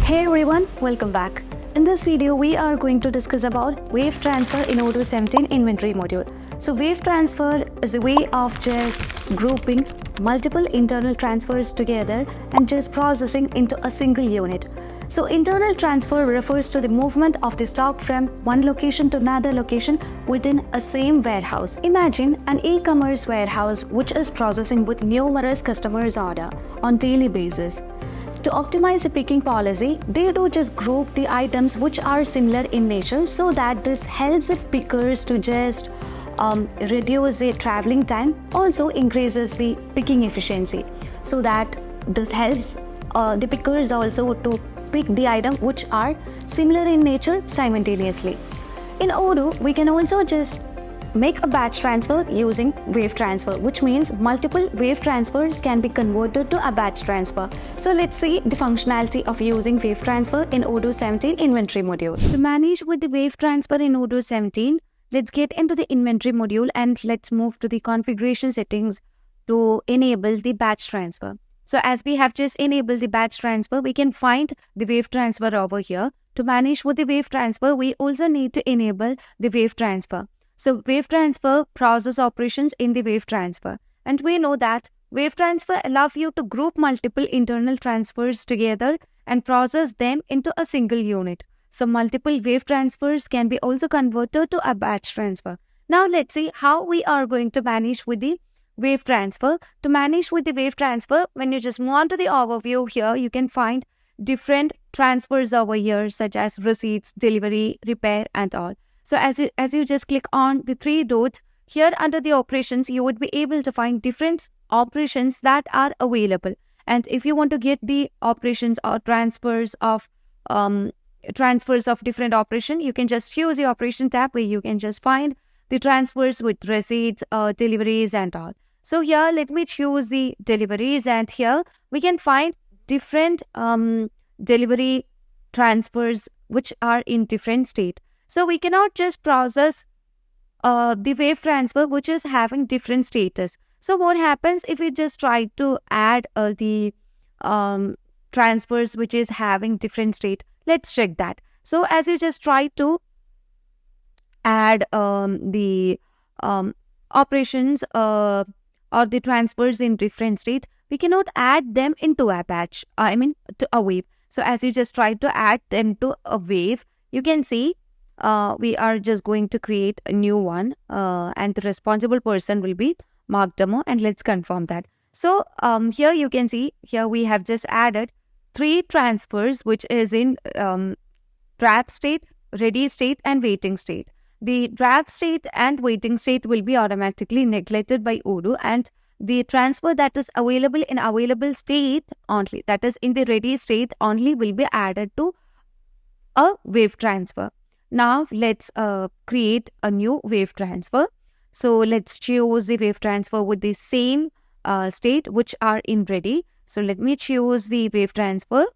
Hey everyone, welcome back. In this video, we are going to discuss about wave transfer in Odoo 17 inventory module. So wave transfer is a way of just grouping multiple internal transfers together and just processing into a single unit. So internal transfer refers to the movement of the stock from one location to another location within a same warehouse. Imagine an e-commerce warehouse which is processing with numerous customers' order on daily basis. To optimize the picking policy, they do just group the items which are similar in nature so that this helps the pickers to just reduce their traveling time, also increases the picking efficiency. So that this helps the pickers also to pick the item which are similar in nature simultaneously. In Odoo, we can also just make a batch transfer using wave transfer, which means multiple wave transfers can be converted to a batch transfer. So let's see the functionality of using wave transfer in Odoo 17 inventory module. To manage with the wave transfer in Odoo 17, let's get into the inventory module and let's move to the configuration settings to enable the batch transfer. So as we have just enabled the batch transfer, we can find the wave transfer over here. To manage with the wave transfer, we also need to enable the wave transfer. So wave transfer process operations in the wave transfer. And we know that wave transfer allows you to group multiple internal transfers together and process them into a single unit. So multiple wave transfers can be also converted to a batch transfer. Now let's see how we are going to manage with the wave transfer. To manage with the wave transfer, when you just move on to the overview here, you can find different transfers over here such as receipts, delivery, repair and all. So as you just click on the three dots, here under the operations, you would be able to find different operations that are available. And if you want to get the operations or transfers of different operation, you can just use the operation tab where you can just find the transfers with receipts, deliveries and all. So here, let me choose the deliveries and here we can find different delivery transfers which are in different state. So we cannot just process the wave transfer which is having different status. So what happens if we just try to add the transfers which is having different state? Let's check that. So as you just try to add the operations or the transfers in different state, we cannot add them into a batch, to a wave. So as you just try to add them to a wave, you can see we are just going to create a new one and the responsible person will be Mark Demo, and let's confirm that. So here you can see, here we have just added 3 transfers which is in draft state, ready state and waiting state. The draft state and waiting state will be automatically neglected by Odoo, and the transfer that is available in available state only, that is in the ready state only, will be added to a wave transfer. Now let's create a new wave transfer. So let's choose the wave transfer with the same state which are in ready. So let me choose the wave transfer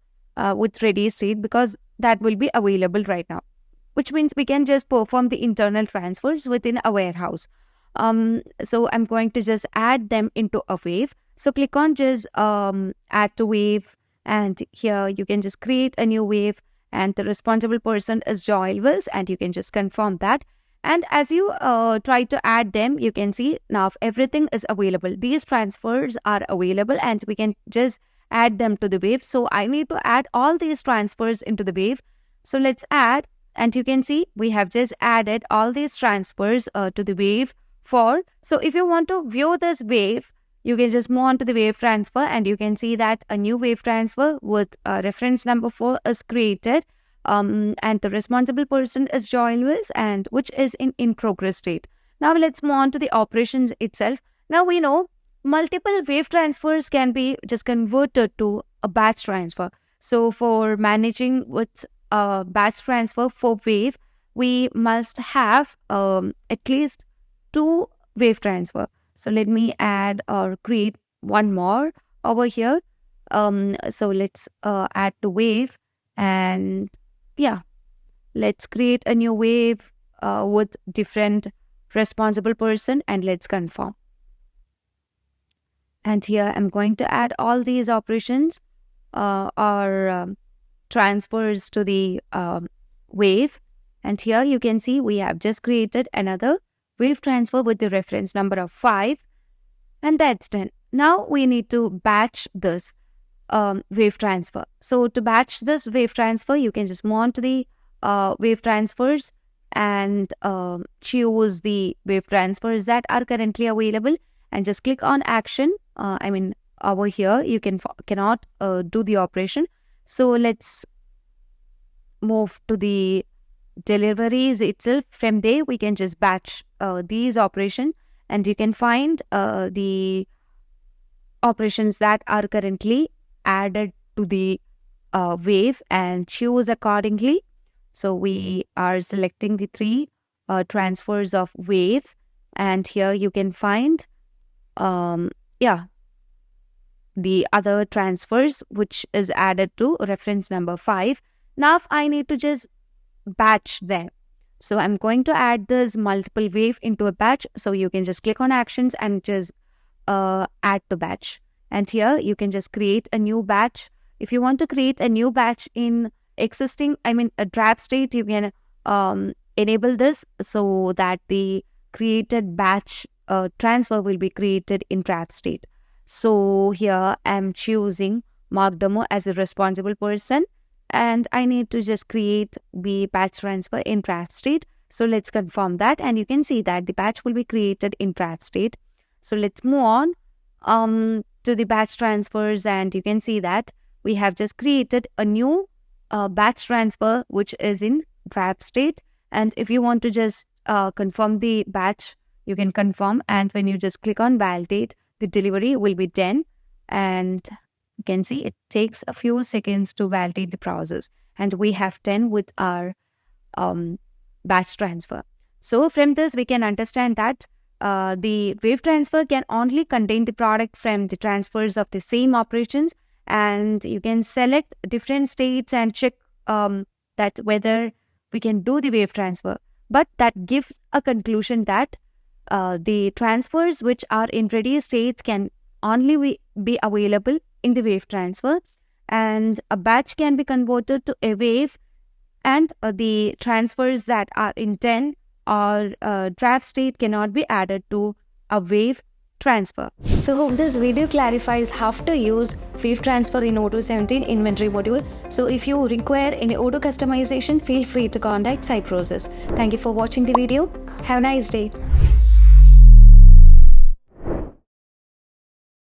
with ready state because that will be available right now, which means we can just perform the internal transfers within a warehouse. So I'm going to just add them into a wave. So click on just add to wave, and here you can just create a new wave. And the responsible person is Joel Wills, and you can just confirm that. And as you try to add them, you can see now everything is available. These transfers are available and we can just add them to the wave. So I need to add all these transfers into the wave. So let's add, and you can see we have just added all these transfers to the wave for. So if you want to view this wave, you can just move on to the wave transfer and you can see that a new wave transfer with reference number 4 is created and the responsible person is Joel Wills, and which is in progress state. Now let's move on to the operations itself. Now we know multiple wave transfers can be just converted to a batch transfer. So for managing with a batch transfer for wave, we must have at least 2 wave transfer. So let me add or create one more over here. So let's add the wave, and yeah, let's create a new wave with different responsible person, and let's confirm. And here I'm going to add all these operations or transfers to the wave. And here you can see we have just created another wave transfer with the reference number of 5. And that's done. Now we need to batch this wave transfer. So to batch this wave transfer, you can just move on to the wave transfers and choose the wave transfers that are currently available and just click on action. Over here you cannot do the operation. So let's move to the deliveries itself. From there we can just batch these operations, and you can find the operations that are currently added to the wave and choose accordingly. So we are selecting the 3 transfers of wave, and here you can find the other transfers which is added to reference number 5. Now I need to just batch them. So I'm going to add this multiple wave into a batch. So you can just click on actions and just add to batch. And here you can just create a new batch. If you want to create a new batch in existing, a draft state, you can enable this so that the created batch transfer will be created in draft state. So here I'm choosing Mark Demo as a responsible person, and I need to just create the batch transfer in draft state. So let's confirm that, and you can see that the batch will be created in draft state. So let's move on to the batch transfers, and you can see that we have just created a new batch transfer which is in draft state. And if you want to just confirm the batch, you can confirm, and when you just click on validate, the delivery will be done. And you can see it takes a few seconds to validate the process, and we have done with our batch transfer. So from this we can understand that the wave transfer can only contain the product from the transfers of the same operations, and you can select different states and check that whether we can do the wave transfer. But that gives a conclusion that the transfers which are in ready states can only be available in the wave transfer, and a batch can be converted to a wave, and the transfers that are in 10 or draft state cannot be added to a wave transfer. So hope this video clarifies how to use wave transfer in Odoo 17 inventory module. So if you require any Odoo customization, feel free to contact Cybrosys. Thank you for watching the video. Have a nice day.